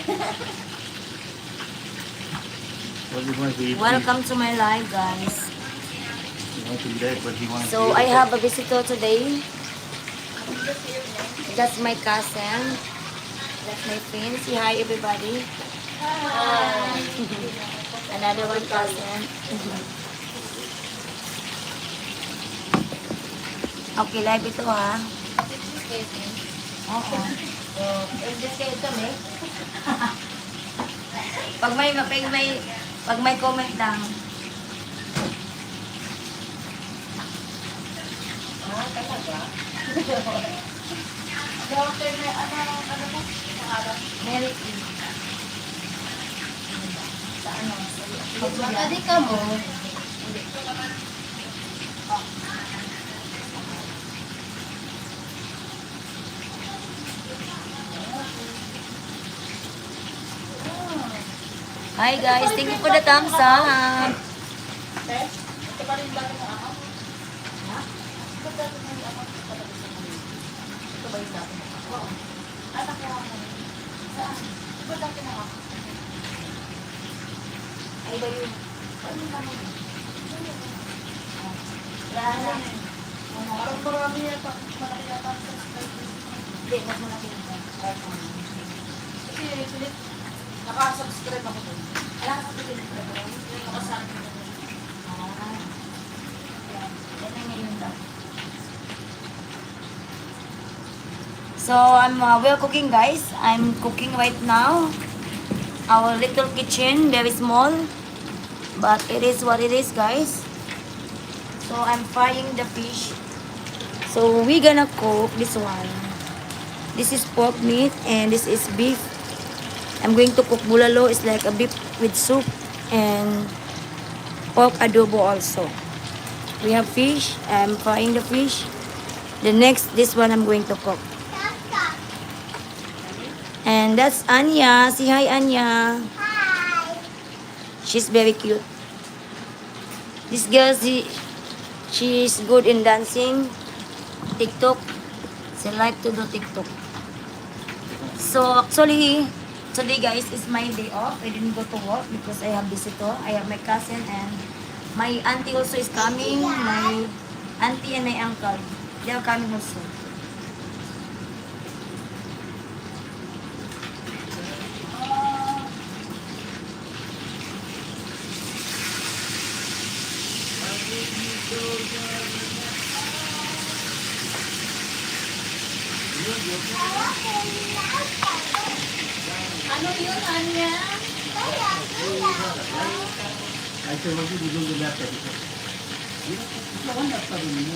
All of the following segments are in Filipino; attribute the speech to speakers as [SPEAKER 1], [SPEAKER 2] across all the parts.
[SPEAKER 1] What do you want to eat?
[SPEAKER 2] Welcome to my live, guys.
[SPEAKER 1] You want to eat that, but you want
[SPEAKER 2] So I have a visitor today. That's my cousin. That's my friend. Say hi, everybody. Hi. Another one cousin. Okay, live ito ha. Oo. Just kayo kami. Pag may comment lang. Ah, talaga? Doctor na, ano po? Mary E. Sa ano?
[SPEAKER 3] Magkadi ka mo.
[SPEAKER 2] Hi guys, thank you for the thumbs up. Ay ba yun?
[SPEAKER 3] Parang marami yata. Malaki yata ang subscribe.
[SPEAKER 2] Hindi, mas malaki nito.
[SPEAKER 3] Kasi naka-subscribe ako doon.
[SPEAKER 2] Alam ko dito nito.
[SPEAKER 3] Nakasabi ko doon.
[SPEAKER 2] Yan ang ngayon daw. So, we're cooking guys. I'm cooking right now. Our little kitchen, very small. But it is what it is guys. So, I'm frying the fish. So, we're gonna cook this one. This is pork meat and this is beef. I'm going to cook bulalo. It's like a beef with soup and pork adobo also. We have fish. I'm frying the fish. The next, this one I'm going to cook. And that's Anya. Say hi, Anya.
[SPEAKER 4] Hi.
[SPEAKER 2] She's very cute. This girl, she's good in dancing. TikTok. She like to do TikTok. So actually, today guys is my day off. I didn't go to work because I have visitor. I have my cousin and my auntie also is coming. My auntie and my uncle, they are coming also.
[SPEAKER 3] Ano yun, Anya?
[SPEAKER 1] I said, what did you do with that? You don't want that for me, no.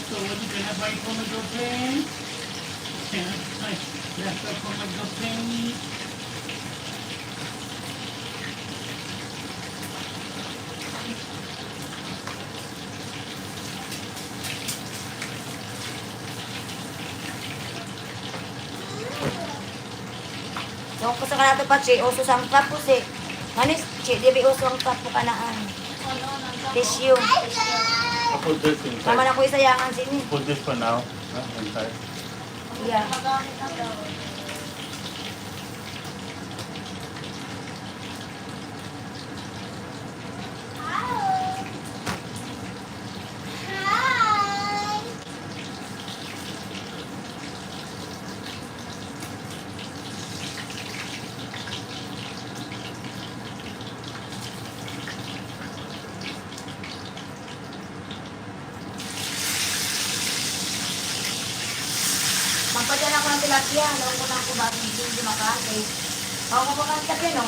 [SPEAKER 1] So what can I buy for my girlfriend? Can I buy laptop for my girlfriend?
[SPEAKER 2] So kung sa kanata pa, che, uso sang kapo si. Manis, che, di ba uso ang kapo kanaan? Tissue.
[SPEAKER 1] I'll put this inside.
[SPEAKER 2] Naman ako isayangan sini.
[SPEAKER 1] Put this for now. Inside.
[SPEAKER 2] Yeah.
[SPEAKER 3] Magamit na daw.
[SPEAKER 4] Hi.
[SPEAKER 2] Magpadyan ako ng tilapia. Alam ko na ako bago hindi makakay. Ako ko pa tilapia, no?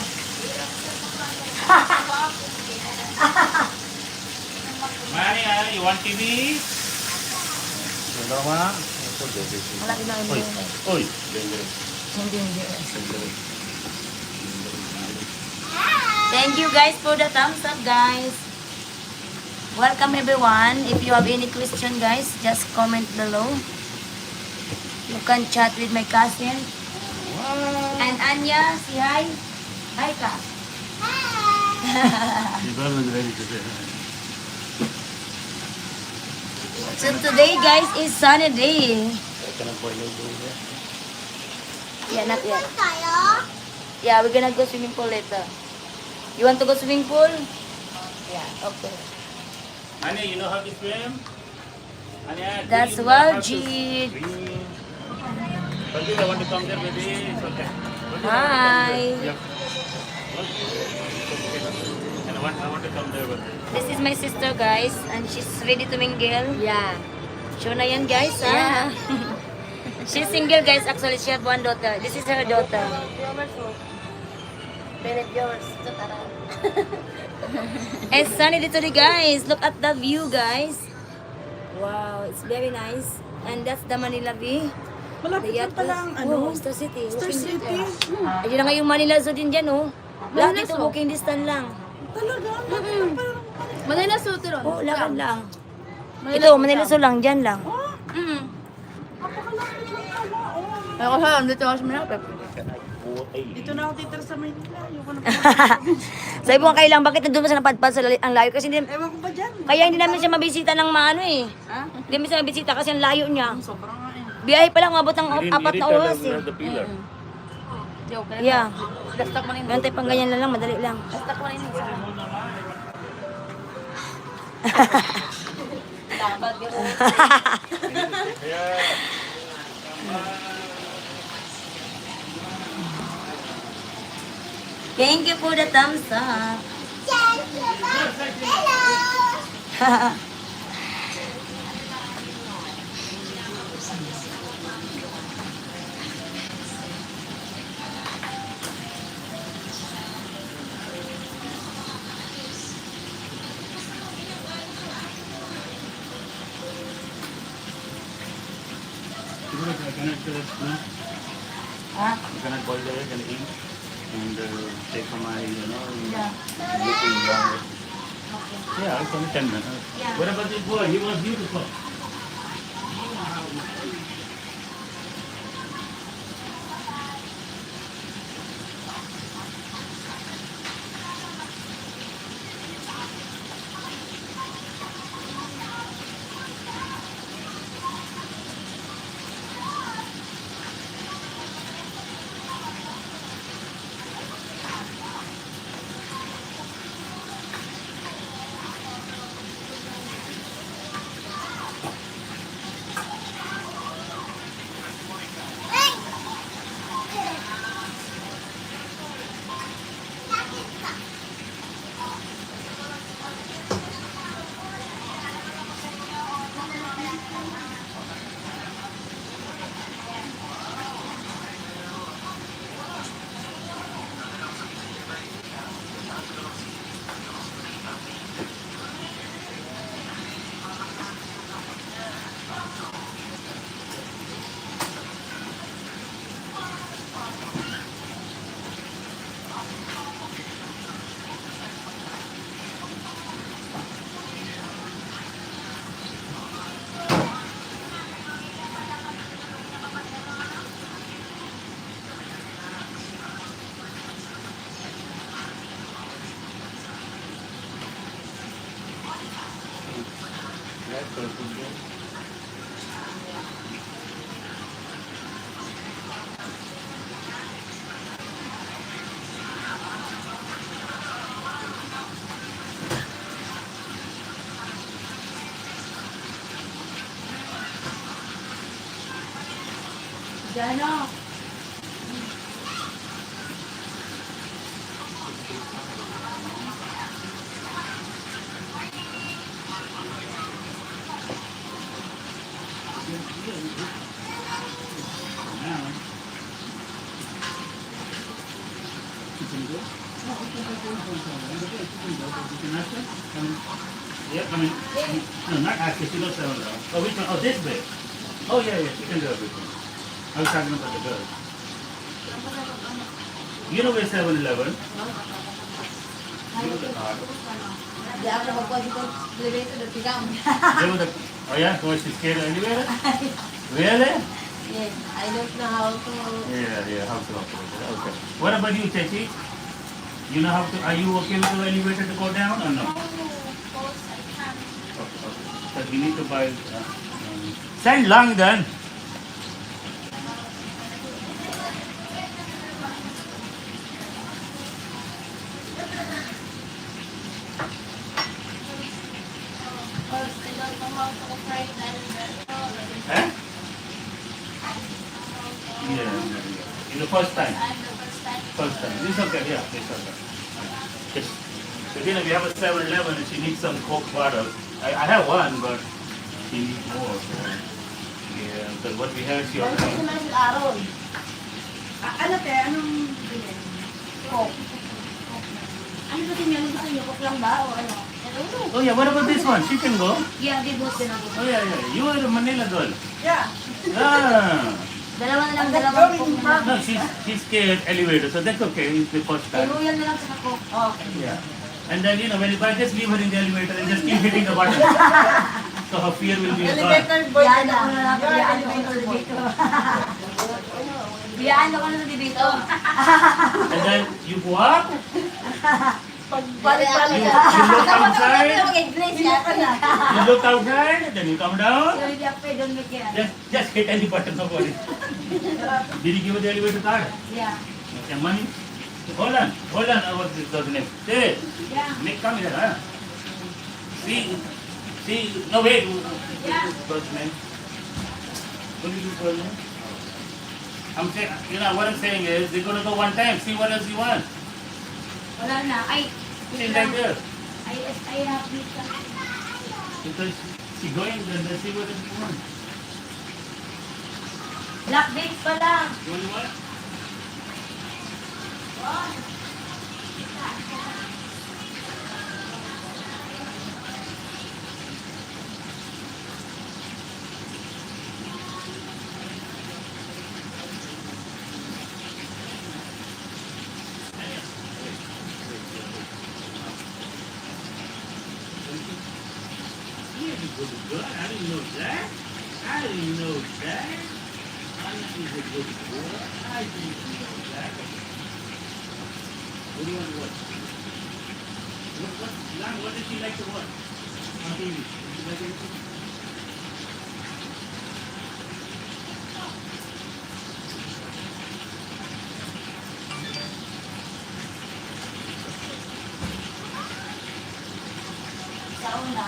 [SPEAKER 1] Maria, you want TV? Hello, ma.
[SPEAKER 2] Wala din lang
[SPEAKER 1] Oy,
[SPEAKER 2] hindi.
[SPEAKER 1] oy.
[SPEAKER 2] Hindi. Thank you guys for the thumbs up, guys. Welcome everyone. If you have any question, guys, just comment below. You can chat with my cousin. And Anya, say hi. Hi ka.
[SPEAKER 1] You better look ready to say hi.
[SPEAKER 2] So today, guys, is sunny day.
[SPEAKER 1] Can I boil it over there?
[SPEAKER 2] Yeah, not yet.
[SPEAKER 4] Tayo.
[SPEAKER 2] Yeah, we're gonna go swimming pool later. You want to go swimming pool? Yeah, okay.
[SPEAKER 1] Honey, you know how to swim? Honey,
[SPEAKER 2] That's
[SPEAKER 1] you know how to
[SPEAKER 2] Waljit.
[SPEAKER 1] swim? Waljit, I want to come there, baby. It's okay. Waljit, I want to come
[SPEAKER 2] Hi.
[SPEAKER 1] there. Yep. And I want to come there with you.
[SPEAKER 2] This is my sister, guys, and she's ready to mingle.
[SPEAKER 3] Yeah.
[SPEAKER 2] Show na yan, guys, ha? She's single, guys. Actually, she had one daughter. This is her daughter.
[SPEAKER 3] Viewers mo. Minute viewers. Ito, tara.
[SPEAKER 2] And sunny dito, guys. Look at the view, guys. Wow, it's very nice. And that's the Manila Bay.
[SPEAKER 3] Malapit
[SPEAKER 2] The
[SPEAKER 3] lang pala ang
[SPEAKER 2] Oh, Star City.
[SPEAKER 3] Star
[SPEAKER 2] Walking
[SPEAKER 3] City.
[SPEAKER 2] distance. Ayun na nga yung Manila Zoo din dyan, oh. Lahat
[SPEAKER 3] Manila
[SPEAKER 2] dito
[SPEAKER 3] Zoo?
[SPEAKER 2] walking distance lang.
[SPEAKER 3] Talaga? Manila Suti ron.
[SPEAKER 2] Oh, lakad lang.
[SPEAKER 3] Manila
[SPEAKER 2] Ito,
[SPEAKER 3] Zoo
[SPEAKER 2] Manila
[SPEAKER 3] lang.
[SPEAKER 2] Zoo lang, dyan lang.
[SPEAKER 3] Ay, ko saan, dito ako sa Manila.
[SPEAKER 1] Dito
[SPEAKER 3] na ako titira sa Manila. Ayoko na.
[SPEAKER 2] Sabi ko nga kailang, bakit nandun pa sa napadpad sa ang layo? Kasi hindi,
[SPEAKER 3] Ewan ko ba dyan?
[SPEAKER 2] kaya hindi namin siya mabisita ng maano eh.
[SPEAKER 3] Ha?
[SPEAKER 2] Hindi namin siya mabisita kasi ang layo niya.
[SPEAKER 3] Sobrang nga eh.
[SPEAKER 2] Biyahe pa lang, umabot ng 4 na oras eh.
[SPEAKER 1] The pillar.
[SPEAKER 3] Joke.
[SPEAKER 2] Yeah.
[SPEAKER 3] Dastak mo na yun.
[SPEAKER 2] Gantay pang ganyan lang, madali lang.
[SPEAKER 3] Dastak mo na yun. Dapat yun.
[SPEAKER 2] Thank you for the thumbs up.
[SPEAKER 4] Hello.
[SPEAKER 1] You cannot
[SPEAKER 2] Ah,
[SPEAKER 1] you cannot boil the egg and eat and take some
[SPEAKER 2] yeah.
[SPEAKER 1] little longer. Yeah, it's only 10 minutes.
[SPEAKER 2] Yeah.
[SPEAKER 1] What about this boy? He was beautiful.
[SPEAKER 2] Jano.
[SPEAKER 1] Yeah, I mean, no, not access, you know, 7-Eleven. Oh, which one? Oh, this way. Oh, yeah, yeah, she can do everything. I was talking about the girl. You know where 7-Eleven? You know the card.
[SPEAKER 3] Di ako na magpagkito. Dito na tigang.
[SPEAKER 1] There was the, oh yeah, so she's scared anywhere? Really?
[SPEAKER 3] Yes, I don't know how to...
[SPEAKER 1] Yeah, how to operate it. Okay. What about you, Chechi? You know how to, are you okay with the elevator to go down or no? Okay. But you need to buy, send lang then. Huh? Yeah. In the first time. First time. It's okay. Yeah, it's okay. Yes. So again, if you have a 7-Eleven and she needs some Coke bottle, I have one, but she needs more. So, yeah, because what we have, she
[SPEAKER 3] Dahil
[SPEAKER 1] already.
[SPEAKER 3] kasi naman si Aaron. Ano te? Anong bilhin? Coke. Ano ba tingnan gusto niyo? Coke lang ba? O ano?
[SPEAKER 1] Oh yeah, what about this one? She can go.
[SPEAKER 2] Yeah, di boss din ako.
[SPEAKER 1] Oh yeah, yeah. You are a Manila girl.
[SPEAKER 3] Yeah.
[SPEAKER 1] Ah.
[SPEAKER 2] Dalawa na lang,
[SPEAKER 3] Let's
[SPEAKER 2] dalawang
[SPEAKER 3] go,
[SPEAKER 2] coke na
[SPEAKER 3] ma'am.
[SPEAKER 2] lang.
[SPEAKER 1] No, she's scared elevator, so that's okay. It's the first time.
[SPEAKER 2] Tinuyan na lang sa coke.
[SPEAKER 3] Okay.
[SPEAKER 1] Yeah. And then when if I just leave her in the elevator and just keep hitting the button, so her fear will be gone.
[SPEAKER 3] Elevator boy
[SPEAKER 2] Biyaan
[SPEAKER 3] ka
[SPEAKER 2] ako na lang.
[SPEAKER 3] You're
[SPEAKER 2] Biyaan
[SPEAKER 3] an
[SPEAKER 2] ako na
[SPEAKER 3] elevator
[SPEAKER 2] sa
[SPEAKER 3] boy.
[SPEAKER 2] dito. Biyaan ako na sa dito.
[SPEAKER 1] And then you go up,
[SPEAKER 3] Balik-balik
[SPEAKER 1] you,
[SPEAKER 3] ka.
[SPEAKER 1] you look outside,
[SPEAKER 2] Mag-English
[SPEAKER 3] Hindi ka na.
[SPEAKER 1] you look outside, then you come down.
[SPEAKER 2] So, hindi ako pwede doon mag-yan.
[SPEAKER 1] Just hit any button of it. Did you give her the elevator card?
[SPEAKER 2] Yeah.
[SPEAKER 1] Okay, money? Hold on. What is the next? Hey,
[SPEAKER 2] Yeah.
[SPEAKER 1] Nick, come here, huh? See, no wait.
[SPEAKER 2] Yeah.
[SPEAKER 1] First name. What did you call me? I'm saying, what I'm saying is, they're gonna go one time, see what else you want.
[SPEAKER 2] Wala na. Ay,
[SPEAKER 1] See right there.
[SPEAKER 2] I have this.
[SPEAKER 1] Because she going, then let's see what else you want.
[SPEAKER 2] Black dates pala.
[SPEAKER 1] You only want? Good. I didn't know that. I didn't know that. Anna is a good girl. I didn't know that. What do you want to watch? What does she like to watch on TV? Does she like anything?
[SPEAKER 2] Sa una.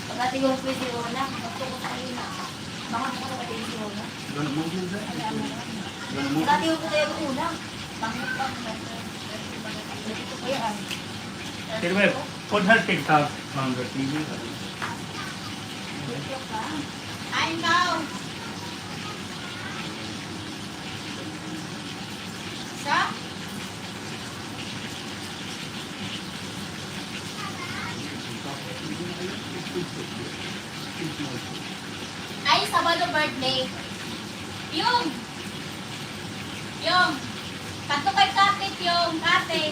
[SPEAKER 2] Pagkati yung pwede si Ona. Gusto ko sa iyo na. Baka ko pagkati si Ona.
[SPEAKER 1] You want to move in there? You want to move?
[SPEAKER 2] Pagkati yung pwede yung una. Bangit pa. Ito ko yan.
[SPEAKER 1] Okay, wait. Put her TikTok on the TV.
[SPEAKER 3] I'm down. Sa? Ay, Sabado birthday. Yung. Kanto kay Kakit yung. Kate.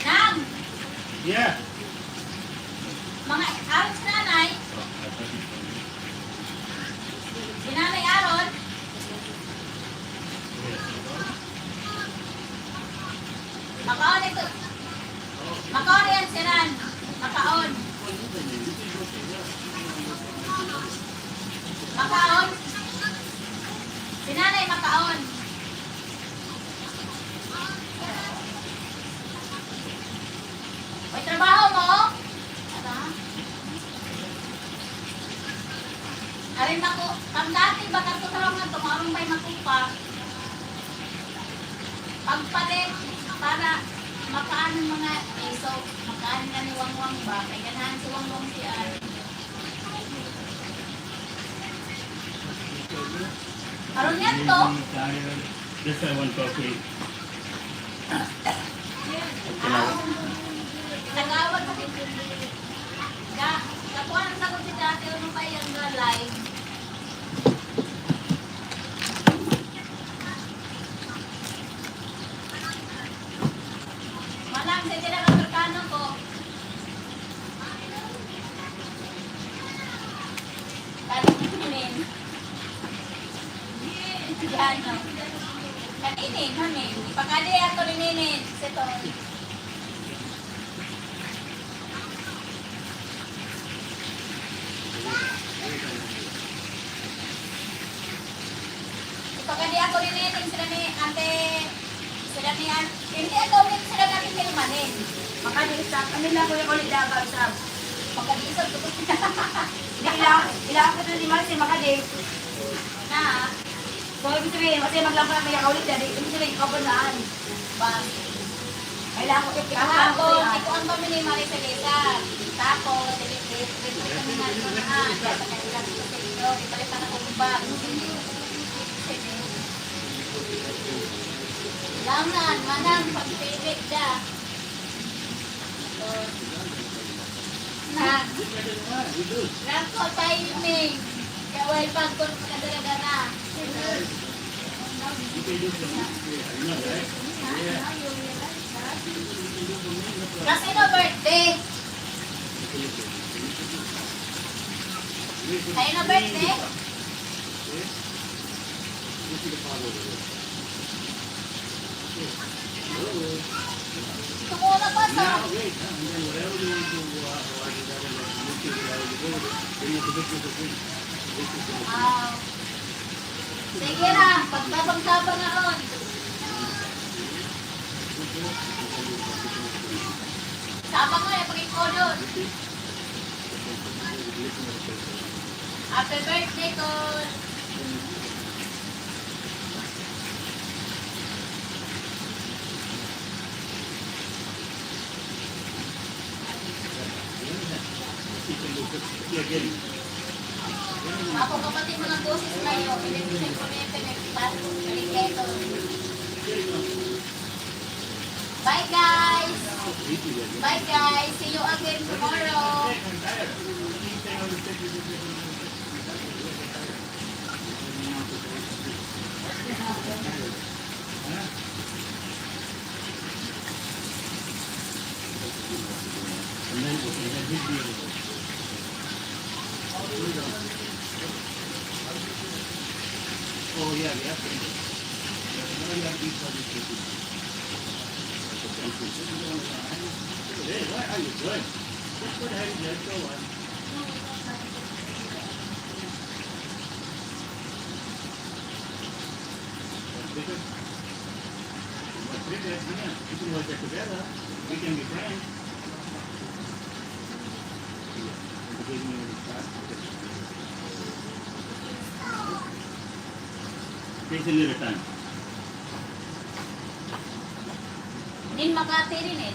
[SPEAKER 3] Nang.
[SPEAKER 1] Yeah.
[SPEAKER 3] Mga Aaron sa nanay. Si Nanay Aaron. Makaon ito. Makaon yan si Nan. Makaon. Makaon. Si Nanay Makaon. May trabaho mo? Ano? Arin ako, pang dati ba katulungan tumarong may makupa? Pagpalit para makaan ng mga iso, makaan na ni Wangwang ba? Kaya ganahan si Wangwang si Ari. Aron yan to?
[SPEAKER 1] This I want coffee.
[SPEAKER 3] Nag-awag sa Kakuha ng sagot si dati, ano pa yung live? Malang sa sila ng Amerikano ko. Kaninin. Yan, no. Kaninin. Ipakali ako ni Ninin. Sito. Ipakali ako ni Ninin. Sila ni Ate
[SPEAKER 4] Sila niyan, hindi ang gawin sila natin kilmanin.
[SPEAKER 2] Makadiisap, ano lang ko yung ulit dagat sa
[SPEAKER 4] Pagkag-isap ko
[SPEAKER 2] ilang ko ito si Marcy, makadi.
[SPEAKER 4] na,
[SPEAKER 2] So, ibig sabihin, kasi maglampan na may ulit, ibig sabihin, ikaw pa naan.
[SPEAKER 4] ba,
[SPEAKER 2] Kailangan ko ipikap
[SPEAKER 4] kahapon, ito ang kami ni Marisa Lisa. Tapos, dito kami nga ito na, kaya kailan ko sa ito, ipalitan ako ba, langan, manang, pagpilit ka. Na, nako timing. Kaya wala pagkon kadalaga na. Kasi no birthday. Kayo na birthday? Tumula pa sa. Sige na, pagtabang-tabang na ron. Tabang nga, pag-ikaw doon. Happy birthday, Tol. Ako kapatid mo ng boses na yun, pinag-isip ko na yung pinag-paso. Kaligay, Tol. Bye, guys. Bye, guys. See you again tomorrow.
[SPEAKER 1] Oh yeah, yeah. Hey, what are you doing? Just go ahead and let's go on. Because what's bigger, yeah, we can work together. We can be friends. Takes a little time.
[SPEAKER 4] Din Makati rin eh.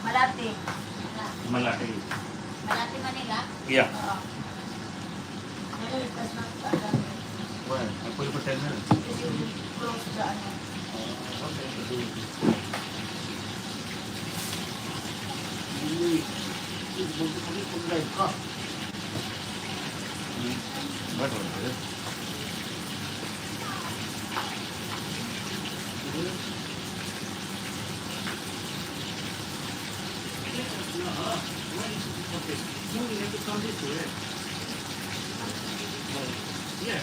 [SPEAKER 2] Malati.
[SPEAKER 1] Malaki.
[SPEAKER 4] Malati, Manila.
[SPEAKER 1] Yeah.
[SPEAKER 4] Oo.
[SPEAKER 1] Well, I put it for 10 minutes.
[SPEAKER 2] Close the ano.
[SPEAKER 1] What was it? Okay. No, you have to come this way. Yeah.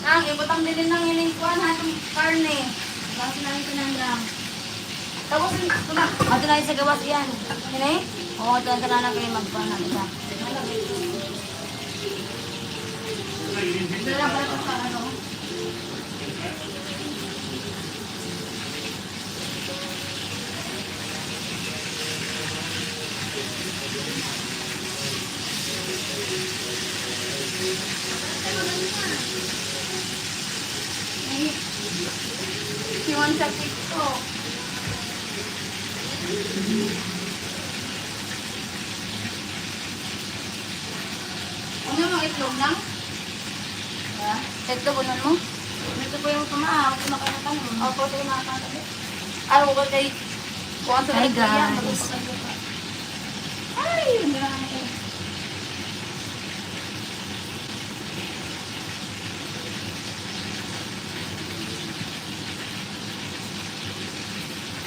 [SPEAKER 2] Nang, ibutang din ng iningkuan ha, itong karne. Tapos na rin pinanggang. Tapos, ito na. Ato na rin sa gawas yan. Hindi? Oo, ito na talaga kayo magkuhan na isa. Ito lang pala ito sa ano. Iwan sa TikTok. Ano mga itlog lang? Ha? Ito ko nun mo? Ito po yung tumahaw. Kumakain ka nun. Opo, ito yung nakakatabi. Araw ko kay... Hi guys.
[SPEAKER 3] Ay, ang grabe.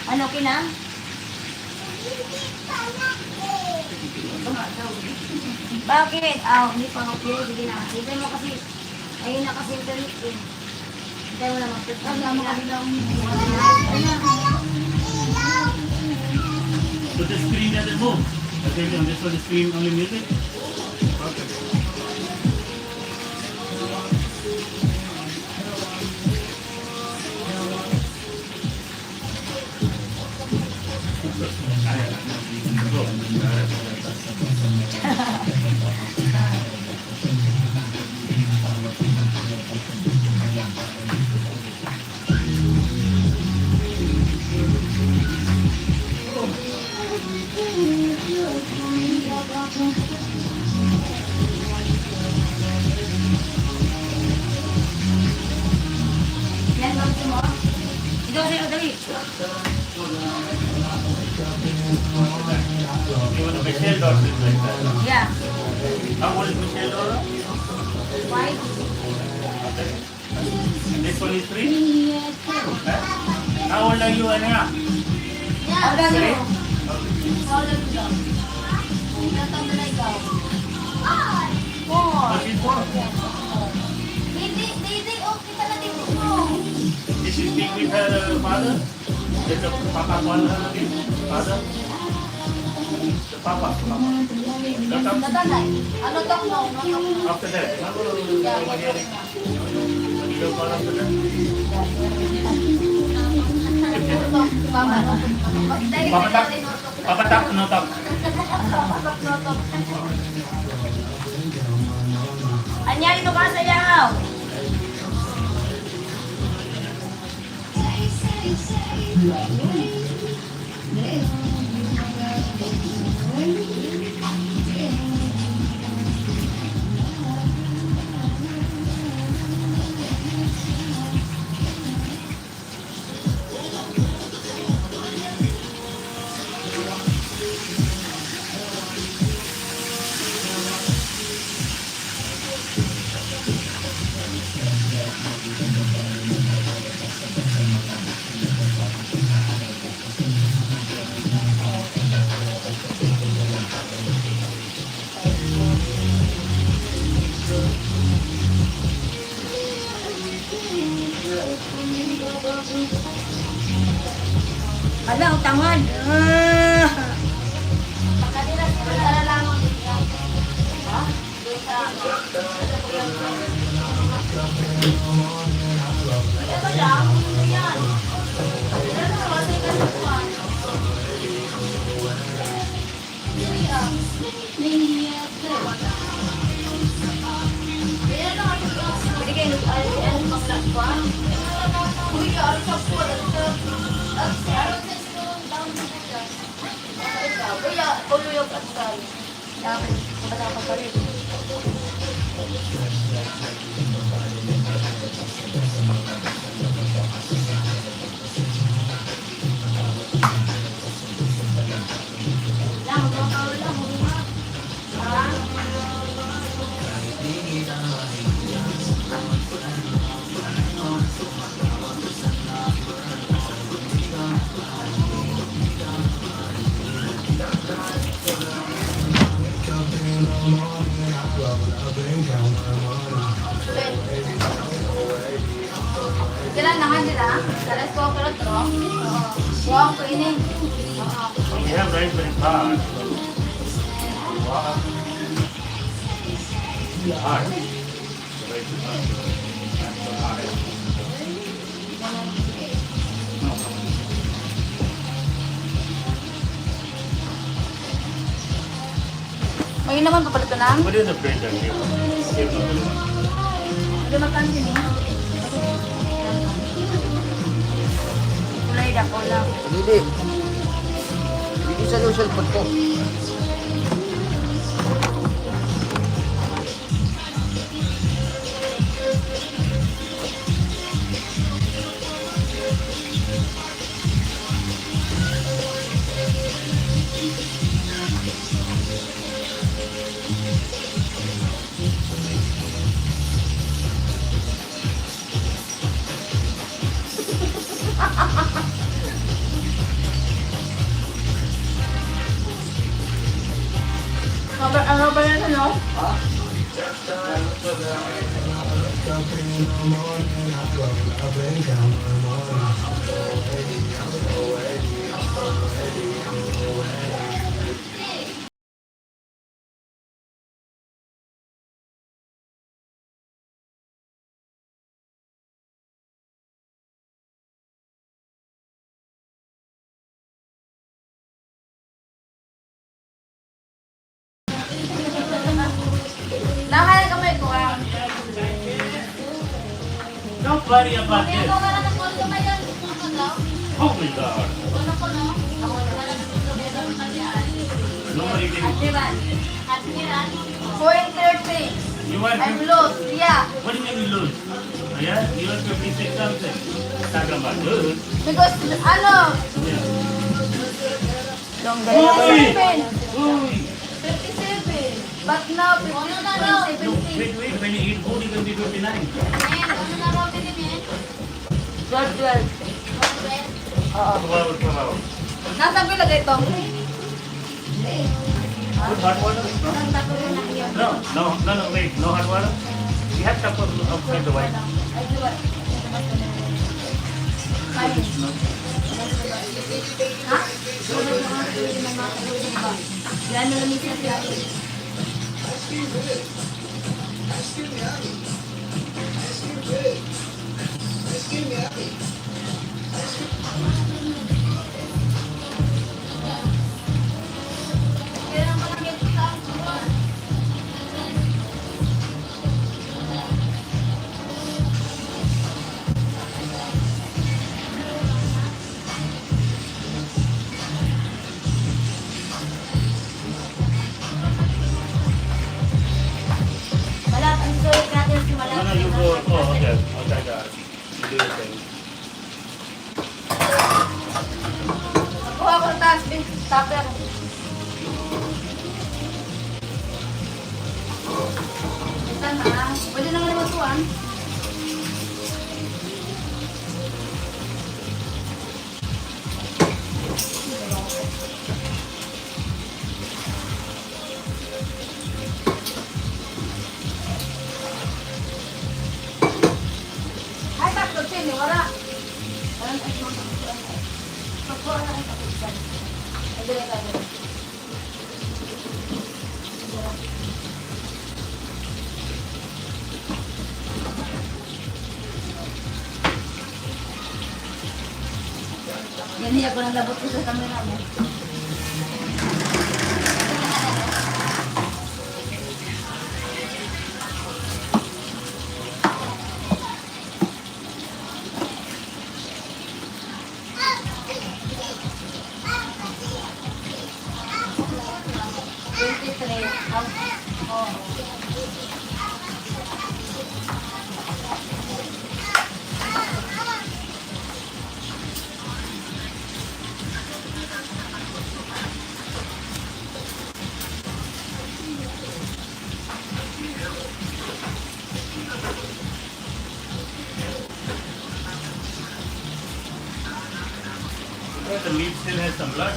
[SPEAKER 2] Ano, okay na? Bakit? Hindi pa okay. Sige na. Hintay mo kasi. Ayun na kasi internet eh. Hintay mo na mag-tutulog.
[SPEAKER 3] Ang dami kabilang
[SPEAKER 1] So the screen doesn't move. Okay, on this one, the screen only music. Perfect.
[SPEAKER 2] Yan, gawin mo. Ito sa'yo, dali.
[SPEAKER 1] Even the Michelle Dot is like that.
[SPEAKER 2] Yeah.
[SPEAKER 1] How old is Michelle Dot?
[SPEAKER 2] Why?
[SPEAKER 1] Okay. And this one is 3? Huh? How old are you, Anya?
[SPEAKER 2] How old are you?
[SPEAKER 4] How old are you? Ilan taon na na ikaw?
[SPEAKER 2] Four.
[SPEAKER 1] Oh, she's 4.
[SPEAKER 4] Hindi, okay talaga ito mo.
[SPEAKER 1] Is she speak with her father? Did the papa call her again? Father? The papa.
[SPEAKER 4] Nadanay. Ano talk mo? No talk mo.
[SPEAKER 1] After that, remember over here? Video call after that?
[SPEAKER 4] Mama.
[SPEAKER 1] Papa talk? Papa talk, no talk.
[SPEAKER 2] Anya, ito ka sayaw. Ala, utangan.
[SPEAKER 4] Kanila, wala lang ako. Ha? Kaya ba lang? Ayan. Ayan na, kasi kasuhan. Ayan na,
[SPEAKER 2] Pwede kayo, ano pang lakwa?
[SPEAKER 4] uy, ano sa po? Ano sa down sa Kuya, uluyog at tayo.
[SPEAKER 2] Dapat, dapat pa rin.
[SPEAKER 4] Lang, mga lang, mga. Ha? Kailan naman nila? Kalas ko ako to. Wow, ko ini.
[SPEAKER 1] We have rice very hard. Wow. Hard. Rice is hard. That's so hard.
[SPEAKER 2] Ngayon naman, papalito na.
[SPEAKER 1] Put it in the fridge and give them.
[SPEAKER 2] Hindi makansin eh. Kulay dako lang.
[SPEAKER 5] Dili. Bilisan yung cellphone ko.
[SPEAKER 3] Ano ba yan, ano?
[SPEAKER 4] Nakakala kamay ko ah.
[SPEAKER 1] Don't worry about
[SPEAKER 4] Kaya
[SPEAKER 1] this.
[SPEAKER 4] ko ka na ng pondo ngayon. Ano daw?
[SPEAKER 1] Oh my God.
[SPEAKER 4] Ano ko no? Ako na lang ng pondo ngayon ng kanyaan.
[SPEAKER 1] Nobody did it.
[SPEAKER 4] Admiral. Admiral. Point 30.
[SPEAKER 1] You are
[SPEAKER 4] I'm lost. Yeah.
[SPEAKER 1] what do you mean you lose? Yeah, you are 56 something. Talking about lose.
[SPEAKER 4] Because ano?
[SPEAKER 1] Yeah.
[SPEAKER 2] Long
[SPEAKER 1] Uy!
[SPEAKER 4] 37.
[SPEAKER 1] Uy!
[SPEAKER 4] 37. But now, 50,
[SPEAKER 1] No,
[SPEAKER 4] 70.
[SPEAKER 1] wait, when you eat food, you can be 59.
[SPEAKER 4] Men, ano na raw din men?
[SPEAKER 2] 12. Oo.
[SPEAKER 1] Wow.
[SPEAKER 3] Nasaan ko ilagay ito?
[SPEAKER 1] Put hot water? No? No, wait, no hot water? You have to put outside the white.
[SPEAKER 3] Yan na lang yung siya.
[SPEAKER 2] Malat, ang story natin si
[SPEAKER 1] No,
[SPEAKER 2] Malat.
[SPEAKER 1] no, you go. Oh, okay. Outside the. You do your thing.
[SPEAKER 3] Kuha ko ng taas, bin. Tupper. Ito na. Pwede na nga naman tuwan. Ay, tatlo sini, wala. Yan niya ko nang labot ko sa camera mo.
[SPEAKER 1] The meat still has some blood.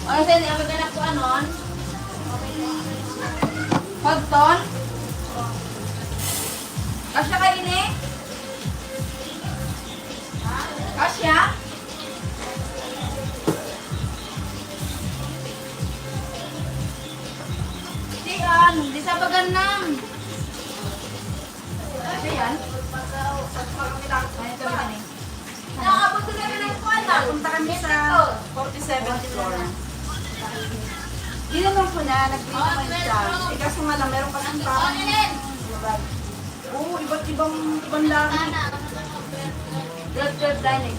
[SPEAKER 4] Ano sa'yo, ang maghanap ko anon?
[SPEAKER 3] Pagton? Kasya kayo ni? Kasya? Diyan, di sa baganang. Diyan? Ayun kami na
[SPEAKER 4] Nakakabot ko namin ng kuwan na.
[SPEAKER 3] Punta kami sa 47th floor. Tinanong ko na, nag-green naman siya. Eh kaso nga lang, meron kasing parang... Oo, iba't ibang laki. 12 dining.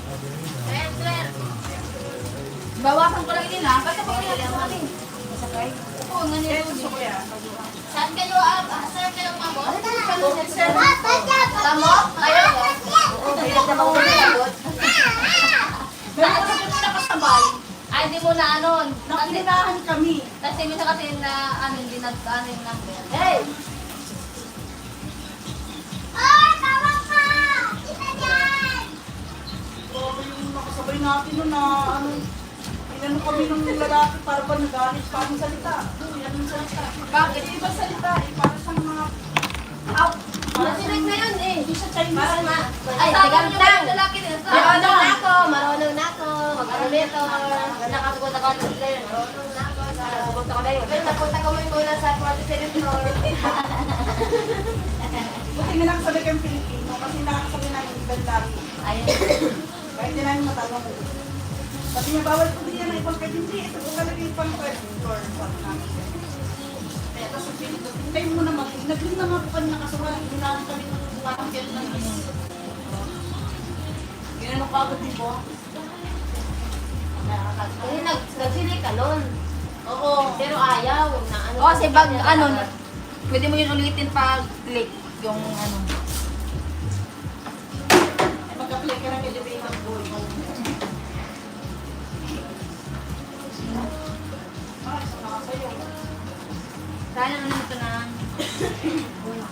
[SPEAKER 3] Bawasan ko lang din ha. Basta pag nilagyan ko din. Masakay? Oo, nga nilagyan ko. Gusto ko yan.
[SPEAKER 4] Saan kayo, saan kayo umabot?
[SPEAKER 3] Tamo?
[SPEAKER 4] Kayo?
[SPEAKER 3] Oo, may nagdamang ko nilagod. Meron kasi kami nakasabay.
[SPEAKER 4] Ay, di mo na anon.
[SPEAKER 3] Nakilinahan kami.
[SPEAKER 4] Kasi minsan kasi na, ano, hindi nag-ano yung number.
[SPEAKER 3] Hey! Grabe yung nakasabay natin nun na ano, inano kami ng lalaki para ba nagalit pa ang salita. Inano yung salita. Bakit? Iba salita eh, para sa mga... Out!
[SPEAKER 4] Masinig na yun eh.
[SPEAKER 3] Hindi siya Chinese.
[SPEAKER 4] Ay,
[SPEAKER 3] Ay,
[SPEAKER 4] tagal
[SPEAKER 3] tigang
[SPEAKER 4] yung lalaki nila.
[SPEAKER 3] Marunong na ako,
[SPEAKER 4] Mag-elevator. Nakasugot ako ng player. Marunong na ako. Nakasugot ako na yun. Pero napunta ko muna sa 47th floor.
[SPEAKER 3] Buti na lang sabi kayong Pilipino kasi nakakasabi namin ibang lagi.
[SPEAKER 4] Ayun.
[SPEAKER 3] Kahit hindi namin matanong. Sabi niya, bawal po din yan ang ibang kahit hindi. Ito po talaga yung pang first floor. Sabi namin. Kaya tapos sabi nito, hintay mo naman. Nag-green na nga po kami nakasuhan. Hinahan kami ng parang get ng is. Ginano ka agad din po?
[SPEAKER 4] Kasi nagsili ka nun.
[SPEAKER 3] Oo.
[SPEAKER 4] Pero ayaw. Na, ano,
[SPEAKER 3] Oo, kasi bag, ano, pwede mo yun ulitin pag click yung ano. Ay, magka-click ka na medyo may mag-goal. Ah, isa na kasayo.
[SPEAKER 4] Kaya naman ito na.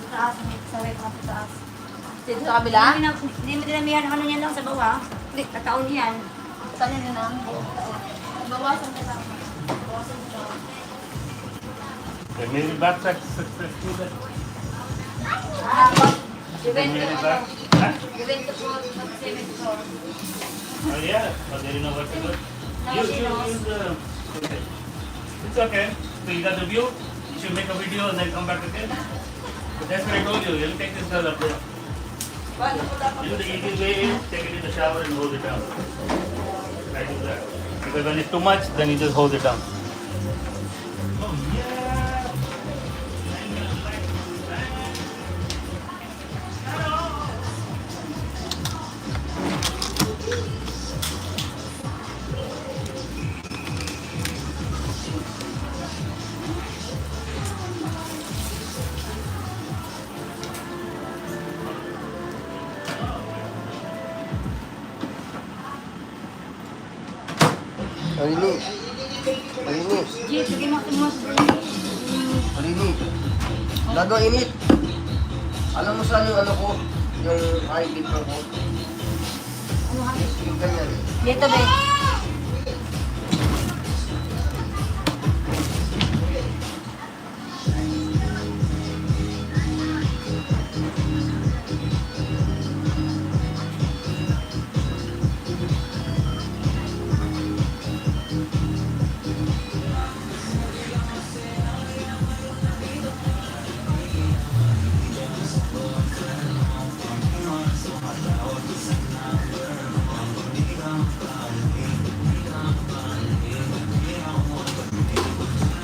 [SPEAKER 3] Taas, sa right up, taas.
[SPEAKER 4] Dito sa kabila?
[SPEAKER 2] Hindi mo dinamihan ano niyan lang sa bawah. Kataon yan.
[SPEAKER 4] Saan yun na?
[SPEAKER 3] Bawasan ka lang. Bawasan ka lang.
[SPEAKER 1] Then maybe backtrack successfully that.
[SPEAKER 4] You went to,
[SPEAKER 1] Maybe
[SPEAKER 4] ano,
[SPEAKER 1] back. Huh?
[SPEAKER 4] you went to 47th floor.
[SPEAKER 1] Oh yeah, but they didn't know what to do. Use the. Okay. It's okay. So you got the view. You should make a video and then come back again. But that's what I told you. You'll take this girl up there.
[SPEAKER 3] Paano ko dapat?
[SPEAKER 1] You know the easy way is take it in the shower and hold it down. I do that. Because when it's too much, then you just hold it down. Oh yeah.
[SPEAKER 5] Malinis. Malinis.
[SPEAKER 2] Jeep, sige mo mo.
[SPEAKER 5] Malinis. Lagong init. Alam mo saan yung ano ko? Yung high beat ko. Yung ganyan.
[SPEAKER 2] Dito ba?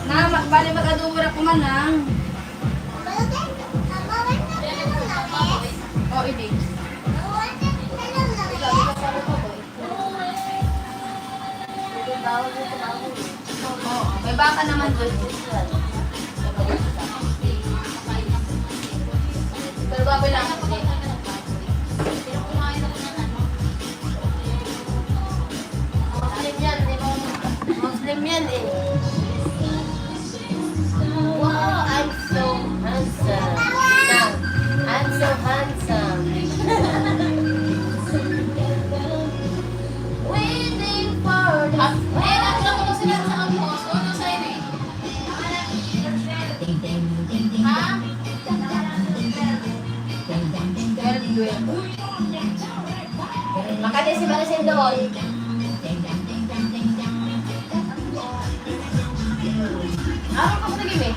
[SPEAKER 3] Na, bali mag-adumura ko man lang. Oo, hindi. Oo, may baka naman doon.
[SPEAKER 4] Pero baboy lang. Muslim yan, di ba? Muslim yan eh. Wow, I'm so handsome. Now, I'm so handsome. Waiting for the... Eh, nakita ko sila sa ako. Makati si Maricel doon. Ano ka sa game eh?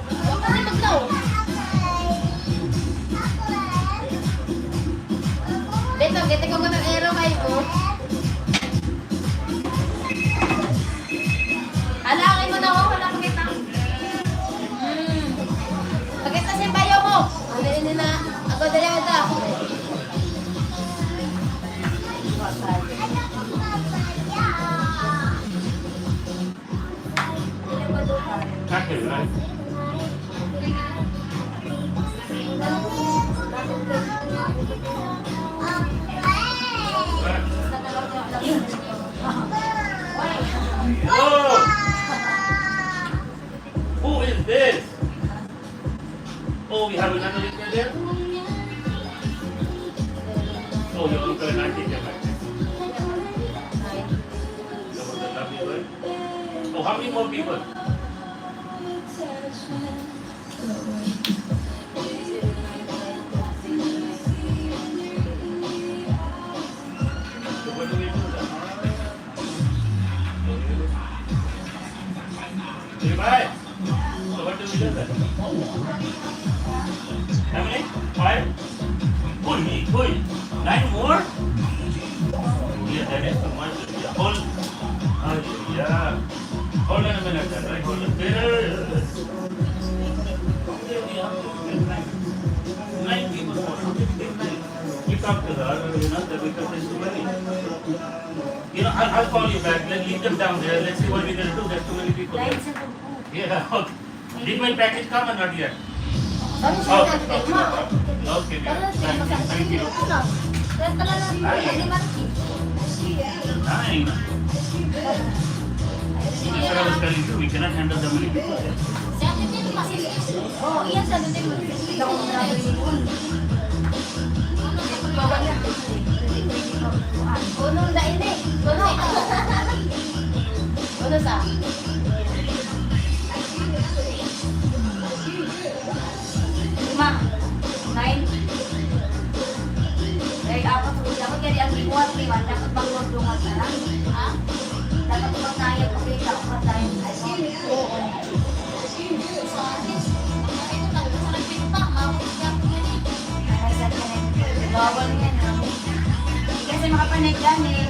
[SPEAKER 4] Huwag ka rin maglaw. Dito, gete ko ng arrow kayo po. Alangin mo na ako, wala makita. Pakita siya bayo mo. Ano yun na, ako dali mo ito.
[SPEAKER 1] Packet, right? Whoa! Who is this? Oh, we have another liquor there? Oh, your uncle and auntie came back. That was a lovely word. Oh, how many more people? So what do we do then? Okay, bye. So what do we do then? How many? 5? Uy, 9 more? Yeah, that is too much. Yeah, hold. Yeah. Hold on a minute then, right? Hold on. Nine people more. We talked to her, that because there's too many. I'll call you back. Let's leave them down there. Let's see what we're gonna do. There's too many people there. Yeah, okay. Did my package come or not yet? Okay, dear. Thank you. Nine. That's what I was telling you. We cannot handle that many people there.
[SPEAKER 4] Oh, iyan sa doon mo. Hindi ako magkakaroon. Unong dahil eh. Unong. Unong sa?
[SPEAKER 2] Lima. 9. Dahil apat sa dapat kaya ang limuat, liwan. Dapat bang lungat na lang?
[SPEAKER 4] Ha?
[SPEAKER 2] Dapat bang kaya ko kayo dapat dahil
[SPEAKER 4] Oo. Sa akin. Ito lang. Sa nagpinta. Mawag ka.
[SPEAKER 2] bawal yan. Hindi kasi makapanag yan eh.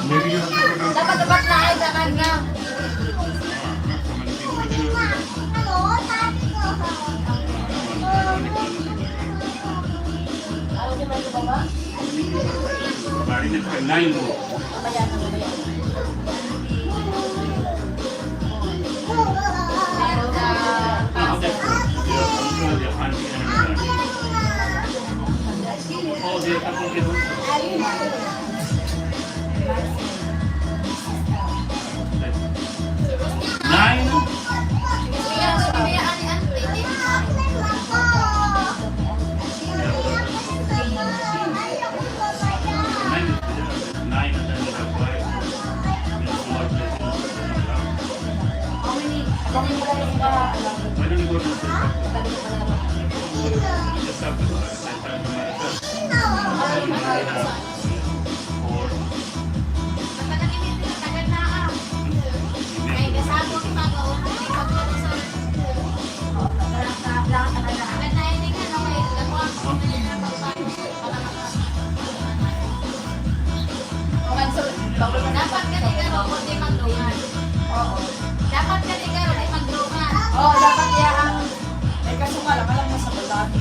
[SPEAKER 1] Maybe you have to go down.
[SPEAKER 4] Dapat dapat na ay dapat nga. Ayaw niyo ba ito ba?
[SPEAKER 1] Bari na ka 9 mo.
[SPEAKER 4] Pabayaan na pabayaan. Meron ka.
[SPEAKER 1] Ah, that's good. Your uncle, your auntie, and your auntie. Oh, they're coming here also. Nine?
[SPEAKER 4] Kaya sabihan ni Auntie.
[SPEAKER 1] Nine and then you have 5. In a small place.
[SPEAKER 2] How many guys ba?
[SPEAKER 1] Why don't you go to the system? You just have to go at the same time to myself. Four.
[SPEAKER 4] Tagal na ah. May kasado ko magawa. Tagal na yun nga na may gagawa ko. Dapat ka di garo kung di magdungan.
[SPEAKER 2] Oo.
[SPEAKER 4] Dapat ka di garo di magdungan.
[SPEAKER 2] Oo, dapat yan.
[SPEAKER 3] Eh, kaso nga lang, alam mo sa lalaki.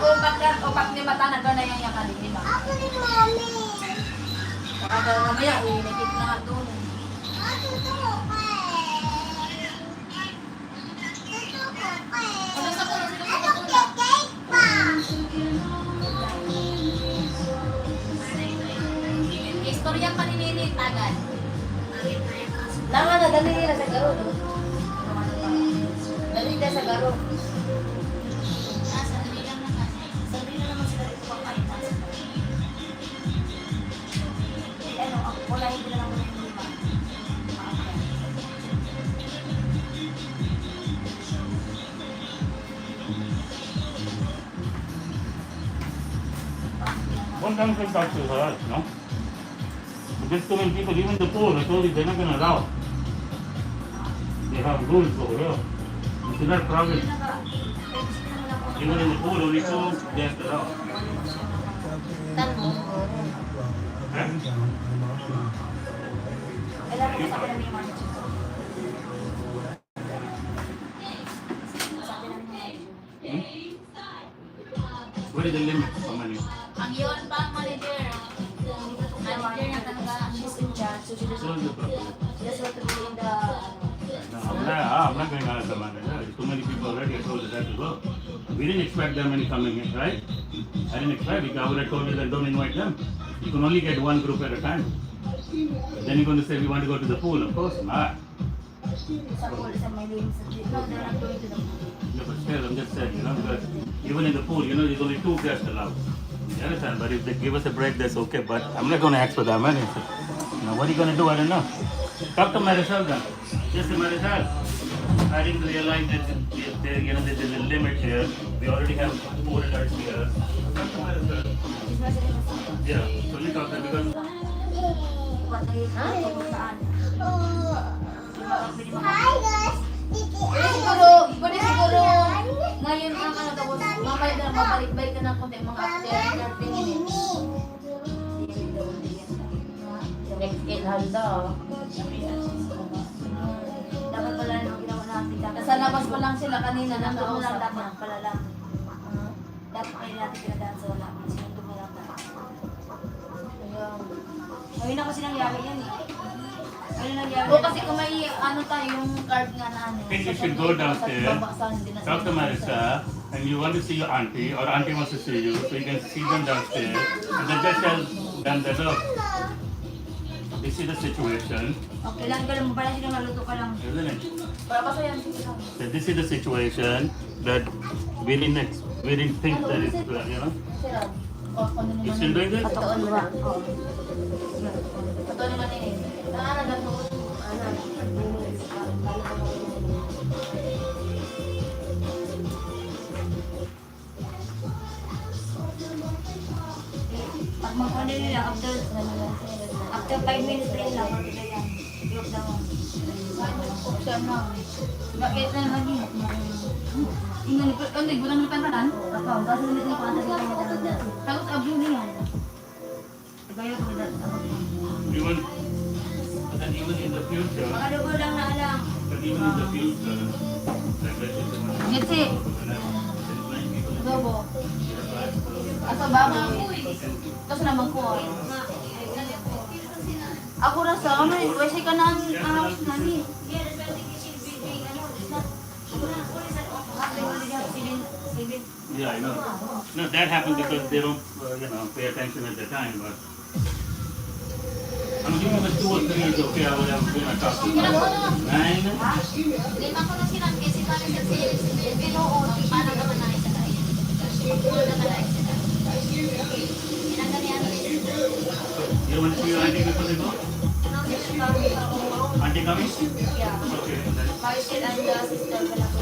[SPEAKER 2] Upak yan. Upak ni mata na doon na yung yakalin. Diba?
[SPEAKER 3] Baka daw mamaya, inikit na nga doon.
[SPEAKER 4] Ano sa kulo? Sino sa kulo? Istorya pa ni Nini, tagad.
[SPEAKER 2] Tama na, dali nila sa garo. No? Dali nila sa garo.
[SPEAKER 4] Nasa nila lang naman.
[SPEAKER 2] Sabi na naman sila dito papalitan. Ano, ako kulahin ko na lang muna yung lima.
[SPEAKER 1] One time I talked to her, no? But there's too many people, even the pool, I told you they're not gonna allow. They have rules over here. It's not crowded. Even in the pool, only two guests allowed.
[SPEAKER 4] Tanmo.
[SPEAKER 1] Eh?
[SPEAKER 2] Kailangan ko sabi namin yung manager.
[SPEAKER 1] What is the limit? How many?
[SPEAKER 4] Ang yun pa ang manager. Manager na talaga.
[SPEAKER 2] She's in charge, so she
[SPEAKER 1] What's the problem?
[SPEAKER 2] just want to be in the...
[SPEAKER 1] No, I'm not going out as the manager. There's too many people already. I told you that to go. We didn't expect them any coming in, right? I didn't expect it. I would have told you that don't invite them. You can only get one group at a time. Then you're going to say we want to go to the pool. Of course not.
[SPEAKER 2] Sa pool, sa may linis. No, they're not going to the pool.
[SPEAKER 1] Yeah, but still, I'm just saying, because even in the pool, there's only two guests allowed. You understand? But if they give us a break, that's okay. But I'm not going to ask for that money. What are you going to do? I don't know. Talk to Marisol then. Just to Marisol. I didn't realize that there's a limit here. We already have 4 adults here. Talk to Marisol. Yeah, so you talk to her because
[SPEAKER 4] Pwede siguro, ngayon ang ano tapos, mabalik-balik ka ng konti mga after 30 minutes.
[SPEAKER 2] Next 8 handa. Dapat pala nung ginawa natin.
[SPEAKER 4] Nasa labas pa lang sila kanina nang
[SPEAKER 2] Nandun mo lang
[SPEAKER 4] kausap
[SPEAKER 2] dapat
[SPEAKER 4] na.
[SPEAKER 2] pala lang. Dapat kayo natin pinadaan sa wala. Sinundun mo lang na. Ngayon na kasi nangyari yan eh. Ngayon nangyari.
[SPEAKER 4] O kasi kung may ano tayo, yung card nga na ano.
[SPEAKER 1] I think you should go downstairs, talk to Marisa, and you want to see your auntie, or auntie wants to see you, so you can see them downstairs, and then just tell them that, look, this is the situation,
[SPEAKER 2] Okay lang, ikaw lang mo pala silang naluto ka lang.
[SPEAKER 1] isn't it?
[SPEAKER 4] Para ba sa'yo?
[SPEAKER 1] That this is the situation that we didn't think that it's,
[SPEAKER 4] Sirab. O, kung ano
[SPEAKER 1] you
[SPEAKER 4] naman.
[SPEAKER 1] still doing this?
[SPEAKER 2] Patoon mo ba? Oo.
[SPEAKER 4] Ito naman eh. Naaragan mo.
[SPEAKER 2] Pag magkano nila, after 5 minutes rin lang, i-off na mo.
[SPEAKER 4] Siya na. Bakit na naman yun? Ingani ko, hindi, gulang ng pantalan.
[SPEAKER 2] Ako, kasi nila ko ata sila mga
[SPEAKER 4] Tapos ablo na yan.
[SPEAKER 2] Kaya ko nila.
[SPEAKER 1] Even, but then even in the future,
[SPEAKER 2] Makalugo lang na alam.
[SPEAKER 1] but even in the future, like let's say someone
[SPEAKER 4] Gitsi.
[SPEAKER 1] people
[SPEAKER 4] Adobo. Asa baba? Tapos naman ko. Ako na sa ano, kasi ka na ang house na ni.
[SPEAKER 1] Yeah, I know. No, that happened because they don't, pay attention at the time. But I'm giving it 2 or 3 is okay. I would have been a talk to them. 9.
[SPEAKER 4] Lima ko na silang kasi parang sa pero paano naman na isa tayo? Paano naman na isa tayo? Ginagamihan rin.
[SPEAKER 1] You want to see your auntie before they go? Auntie coming?
[SPEAKER 2] Yeah.
[SPEAKER 1] Okay. Then.
[SPEAKER 2] Maricel and the sister pala ko.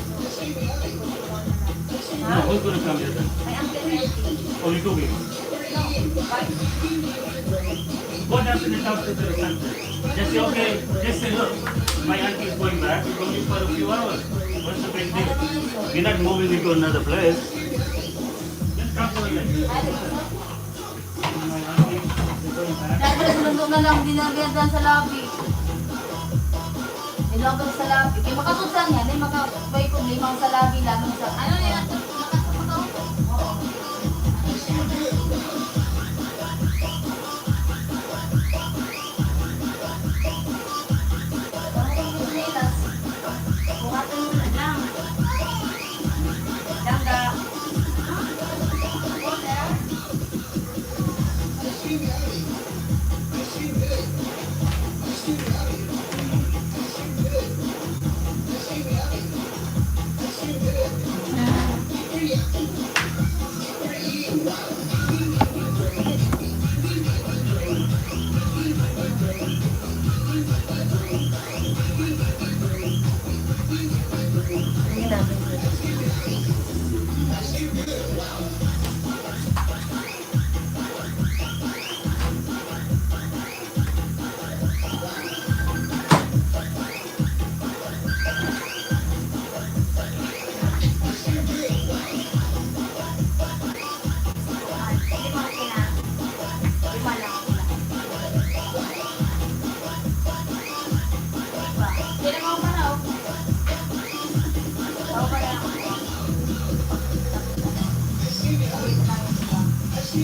[SPEAKER 1] No, who's going to come here then?
[SPEAKER 2] May uncle na yun.
[SPEAKER 1] Only 2 people. What happened in after the sunset? Just say, okay, just say, look, my auntie is going back. We're going for a few hours. What's the big deal? We're not moving into another place. Just come to the next. My auntie is going back.
[SPEAKER 4] Dahil pala sinundo na lang dinagyan sa lobby. Nilogan sa lobby. Kaya makasusan yan, ay makabay kong limang sa lobby lang. Ano yan? Pag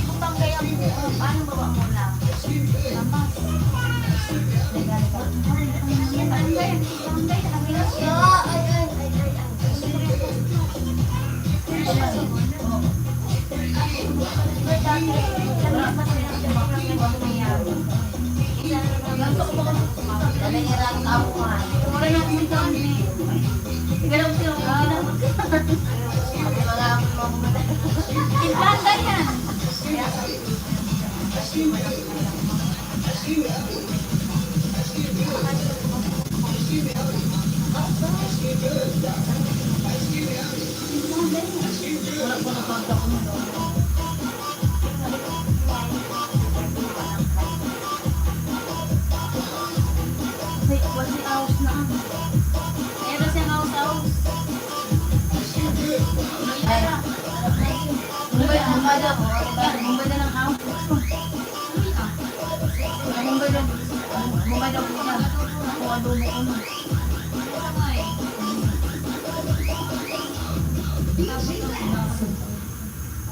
[SPEAKER 4] ibutang kaya mo, paano baba mo lang? Lamas. Impanda yan.
[SPEAKER 1] Wala pa nakanta ko nun.
[SPEAKER 3] Wasi aos na.
[SPEAKER 4] Meron siyang aus-aus.
[SPEAKER 3] Mumbai na ng aos. Mumbai daw po na. Kung adobo ko na.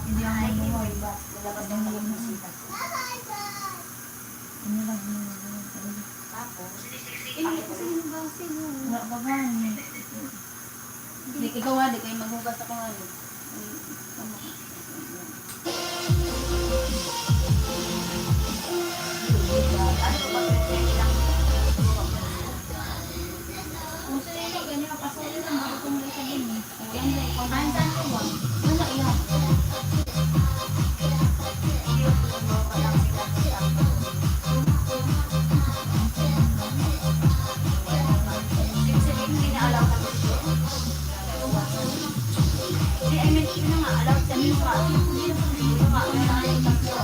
[SPEAKER 3] Hindi ako mabuhay ba? Lalabas ng malam na sita. Ano lang
[SPEAKER 4] Tapos, ini kasi yung basi mo.
[SPEAKER 3] Wala pa gani. Di ikaw ha, di kayo maghugas ako nga.
[SPEAKER 4] Ano ba ilang
[SPEAKER 3] Kung sila yung ganyan, pasokin lang bago kumulit sa gini. Yan na ikaw.
[SPEAKER 4] Ansan ko ba?
[SPEAKER 3] Wala yan.
[SPEAKER 4] Hindi na alaw kami siya. Hindi, I mean, yun na nga, alaw sa mga. Yun nga, yun na nga yung tatlo.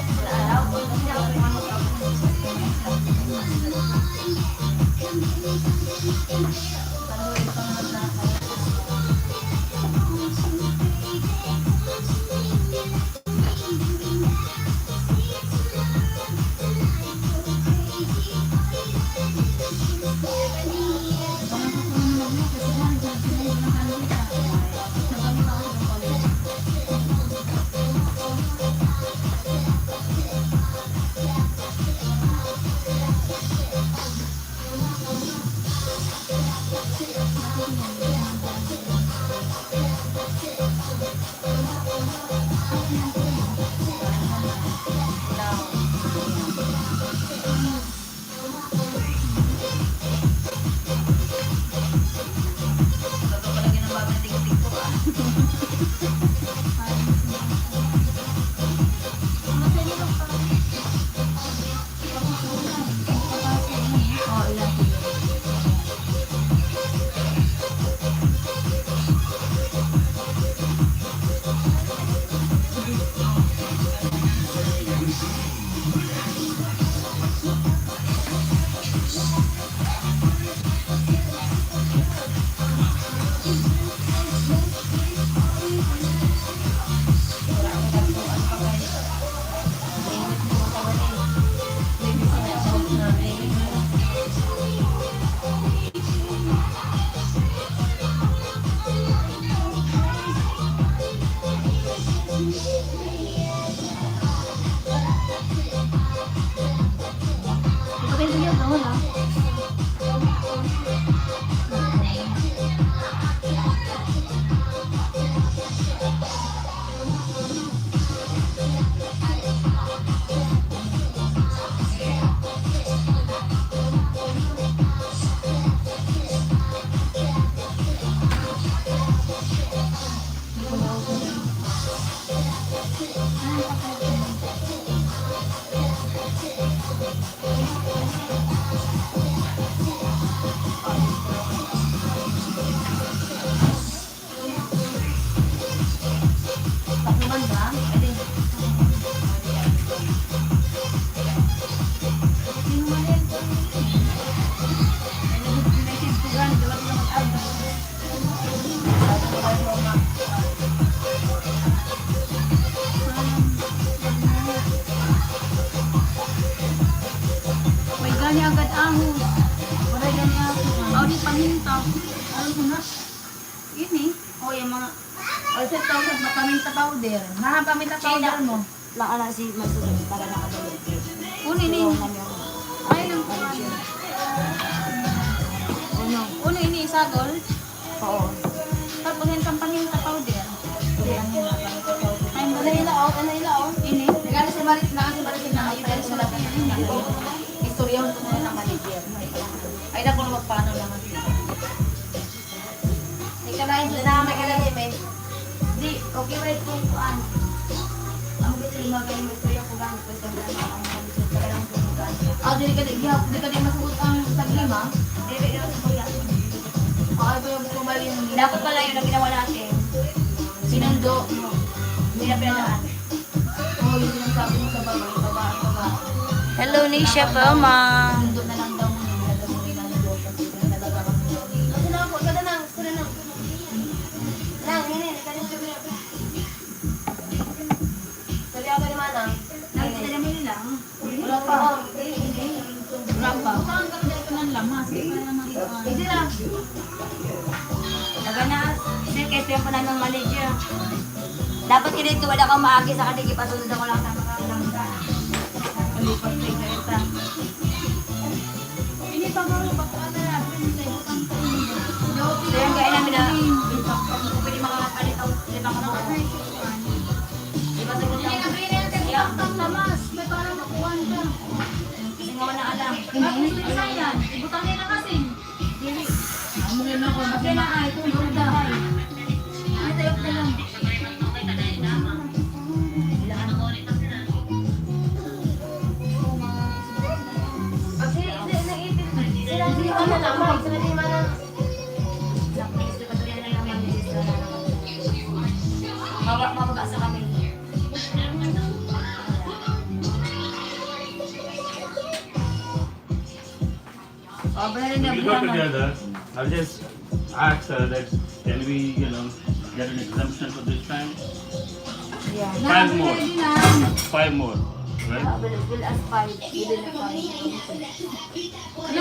[SPEAKER 4] Sila alaw ko, kasi ako yung ano sa
[SPEAKER 3] Taluin pa nga na kaya. gani agad ahos. Wala gani ahos. Aw di paminta. Alam mo na. Ini. O yung mga... O sa tawag na paminta powder. Nga paminta powder mo.
[SPEAKER 2] Lang ala si Masulog para nakabalik.
[SPEAKER 3] Uno ini. Ay lang po. Uno ini isagol.
[SPEAKER 2] Oo.
[SPEAKER 3] Tapos yung paminta powder. Ay wala ilaw. Ano ilaw? Ini. Nagano si Marit na kasi Marit na ayun sa lahat. Istorya mo na ng manager. Ay na kung magpaano naman.
[SPEAKER 4] Ikalain sila na magkalain, men.
[SPEAKER 2] Di, okay wait kung kuan. Ang bitin magay mo ito yung kugang ko sa mga ang mga kugan.
[SPEAKER 3] Ah, di ka di masuot ang taglima.
[SPEAKER 2] Dili na sa kuya.
[SPEAKER 3] Ay ba yung kumali yung
[SPEAKER 2] Dapat pala yun ang ginawa natin.
[SPEAKER 3] sinundo.
[SPEAKER 2] Hindi na pinalaan.
[SPEAKER 3] Oh, yung sinasabi mo sa baba.
[SPEAKER 2] Hello, Nisha Pelma.
[SPEAKER 3] Sinundo na lang daw mo nila. Daw mo nila na doon kasi talaga kami doon.
[SPEAKER 4] Kasi na ako, kada nang, kada nang. Nang, ini, kada nang. Sabi ako ni Manang.
[SPEAKER 2] Nagtala mo nila.
[SPEAKER 3] Wala pa. Wala pa. Saan ka dito ng lamas?
[SPEAKER 2] Hindi lang. Naganas. Sir, kaya ito yung pananong manager. Dapat kinito wala kang maagi sa kanigi. Pasunod ako lang sa mga langga.
[SPEAKER 3] Palipat sa ita. Ini pa ba ba ka na?
[SPEAKER 2] So yung kaya namin na kung pwede makapalit ako. Di ba ka Di ba sagot
[SPEAKER 4] Hindi
[SPEAKER 2] ako?
[SPEAKER 4] na pwede na kasi ang lamas. May parang nakuhan ka.
[SPEAKER 2] Kasi nga wala alam.
[SPEAKER 3] Tapos isa yan. Ibutang nila kasi. Dili. Amo na ako.
[SPEAKER 2] Kasi na ay, kung ganda.
[SPEAKER 3] Ay, tayo ka lang.
[SPEAKER 4] Kasi, naipit. Sila hindi ko na lang. Sila di Manang.
[SPEAKER 2] Mababa sa kami.
[SPEAKER 3] Oh, balik na
[SPEAKER 1] When we go together, I'll just ask her that can we, get an exemption for this time?
[SPEAKER 2] Yeah.
[SPEAKER 1] Five more. 5 more, right?
[SPEAKER 2] Will as 5. Within the 5.
[SPEAKER 3] Ano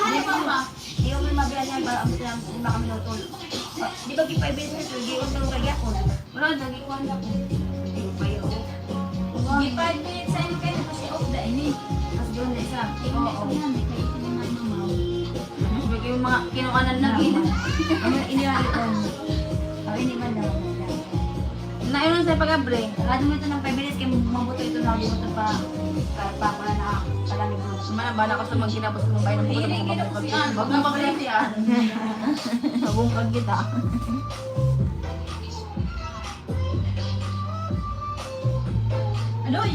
[SPEAKER 3] Ano pa ba?
[SPEAKER 2] Di ko may mabihan yan para ang silang lima kami nutol. Di ba kipay business ko? Di ko nang kagyapon.
[SPEAKER 3] Wala, lagi ko ang lako.
[SPEAKER 2] Di ko pa yun.
[SPEAKER 3] Di 5 minutes sa inyo kayo kasi off the ini.
[SPEAKER 2] Tapos doon na isa.
[SPEAKER 3] Oo. Mas bagay yung mga kinukanan lagi.
[SPEAKER 2] Ano inilali ko? Ang hindi man daw.
[SPEAKER 3] Naiyon sa pag-abre.
[SPEAKER 2] Agad mo ito ng 5 minutes kaya mabuto ito na di mo ito pa pala na kalamig mo.
[SPEAKER 3] Bala ko sa magkinabos ko ng bayan ng buwan ng mga pagkakas. Huwag na magresi ah. Mabungkag kita. Aloy!